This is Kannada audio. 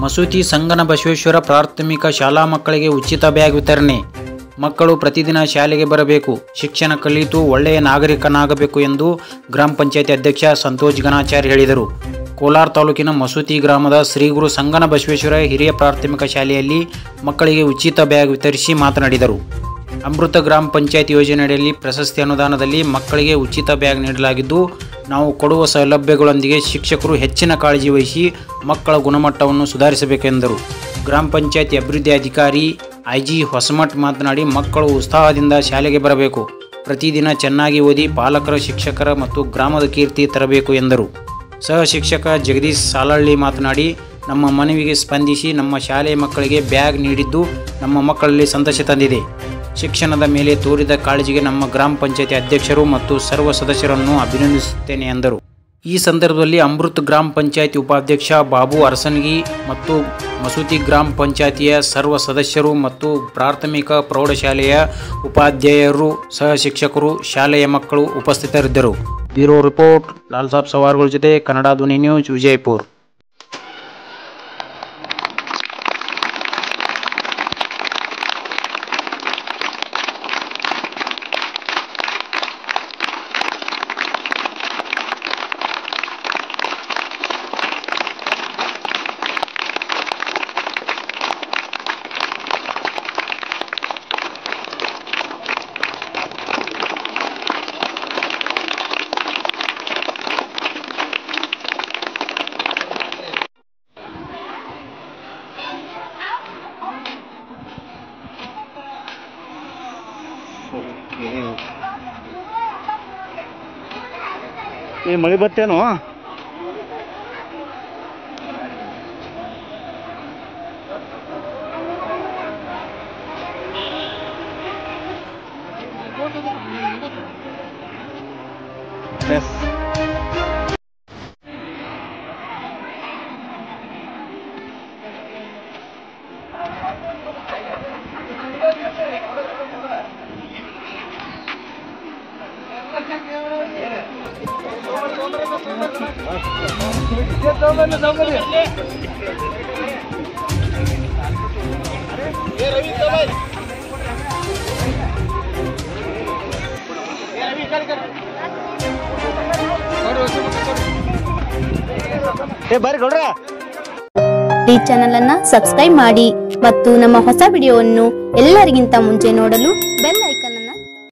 ಮಸೂತಿ ಸಂಗನ ಬಸವೇಶ್ವರ ಪ್ರಾಥಮಿಕ ಶಾಲಾ ಮಕ್ಕಳಿಗೆ ಉಚಿತ ಬ್ಯಾಗ್ ವಿತರಣೆ. ಮಕ್ಕಳು ಪ್ರತಿದಿನ ಶಾಲೆಗೆ ಬರಬೇಕು, ಶಿಕ್ಷಣ ಕಲಿತು ಒಳ್ಳೆಯ ನಾಗರಿಕನಾಗಬೇಕು ಎಂದು ಗ್ರಾಮ ಪಂಚಾಯತಿ ಅಧ್ಯಕ್ಷ ಸಂತೋಷ್ ಗಣಾಚಾರ್ ಹೇಳಿದರು. ಕೋಲಾರ ತಾಲೂಕಿನ ಮಸೂತಿ ಗ್ರಾಮದ ಶ್ರೀ ಗುರು ಸಂಗನ ಬಸವೇಶ್ವರ ಹಿರಿಯ ಪ್ರಾಥಮಿಕ ಶಾಲೆಯಲ್ಲಿ ಮಕ್ಕಳಿಗೆ ಉಚಿತ ಬ್ಯಾಗ್ ವಿತರಿಸಿ ಮಾತನಾಡಿದರು. ಅಮೃತ ಗ್ರಾಮ ಪಂಚಾಯತ್ ಯೋಜನೆಯಡಿಯಲ್ಲಿ ಪ್ರಶಸ್ತಿ ಅನುದಾನದಲ್ಲಿ ಮಕ್ಕಳಿಗೆ ಉಚಿತ ಬ್ಯಾಗ್ ನೀಡಲಾಗಿದ್ದು, ನಾವು ಕೊಡುವ ಸೌಲಭ್ಯಗಳೊಂದಿಗೆ ಶಿಕ್ಷಕರು ಹೆಚ್ಚಿನ ಕಾಳಜಿ ವಹಿಸಿ ಮಕ್ಕಳ ಗುಣಮಟ್ಟವನ್ನು ಸುಧಾರಿಸಬೇಕೆಂದರು. ಗ್ರಾಮ ಪಂಚಾಯತ್ ಅಭಿವೃದ್ಧಿ ಅಧಿಕಾರಿ ಐಜಿ ಹೊಸಮಠ್ ಮಾತನಾಡಿ, ಮಕ್ಕಳು ಉತ್ಸಾಹದಿಂದ ಶಾಲೆಗೆ ಬರಬೇಕು, ಪ್ರತಿದಿನ ಚೆನ್ನಾಗಿ ಓದಿ ಪಾಲಕರ, ಶಿಕ್ಷಕರ ಮತ್ತು ಗ್ರಾಮದ ಕೀರ್ತಿ ತರಬೇಕು ಎಂದರು. ಸಹ ಶಿಕ್ಷಕ ಜಗದೀಶ್ ಸಾಲಹಳ್ಳಿ ಮಾತನಾಡಿ, ನಮ್ಮ ಮನವಿಗೆ ಸ್ಪಂದಿಸಿ ನಮ್ಮ ಶಾಲೆಯ ಮಕ್ಕಳಿಗೆ ಬ್ಯಾಗ್ ನೀಡಿದ್ದು ನಮ್ಮ ಮಕ್ಕಳಲ್ಲಿ ಸಂತೋಷ ತಂದಿದೆ. ಶಿಕ್ಷಣದ ಮೇಲೆ ತೋರಿದ ಕಾಳಜಿಗೆ ನಮ್ಮ ಗ್ರಾಮ ಪಂಚಾಯತಿ ಅಧ್ಯಕ್ಷರು ಮತ್ತು ಸರ್ವ ಸದಸ್ಯರನ್ನು ಅಭಿನಂದಿಸುತ್ತೇನೆ ಎಂದರು. ಈ ಸಂದರ್ಭದಲ್ಲಿ ಅಮೃತ್ ಗ್ರಾಮ ಪಂಚಾಯತಿ ಉಪಾಧ್ಯಕ್ಷ ಬಾಬು ಅರಸನ್ಗಿ ಮತ್ತು ಮಸೂತಿ ಗ್ರಾಮ ಪಂಚಾಯತಿಯ ಸರ್ವ ಸದಸ್ಯರು ಮತ್ತು ಪ್ರಾಥಮಿಕ ಪ್ರೌಢಶಾಲೆಯ ಉಪಾಧ್ಯಾಯರು, ಸಹ ಶಿಕ್ಷಕರು, ಶಾಲೆಯ ಮಕ್ಕಳು ಉಪಸ್ಥಿತರಿದ್ದರು. ಬ್ಯೂರೋ ರಿಪೋರ್ಟ್ ಲಾಲ್ ಸಾಬ್ ಸವಾರ್ಗಳ ಜೊತೆ ಕನ್ನಡ ಧ್ವನಿ ನ್ಯೂಸ್, ವಿಜಯಪುರ. ಈ ಮಳೆ ಬತ್ತೇನೋ? ಈ ಚಾನೆಲ್ ಅನ್ನು ಸಬ್ಸ್ಕ್ರೈಬ್ ಮಾಡಿ ಮತ್ತು ನಮ್ಮ ಹೊಸ ವಿಡಿಯೋವನ್ನು ಎಲ್ಲರಿಗಿಂತ ಮುಂಚೆ ನೋಡಲು ಬೆಲ್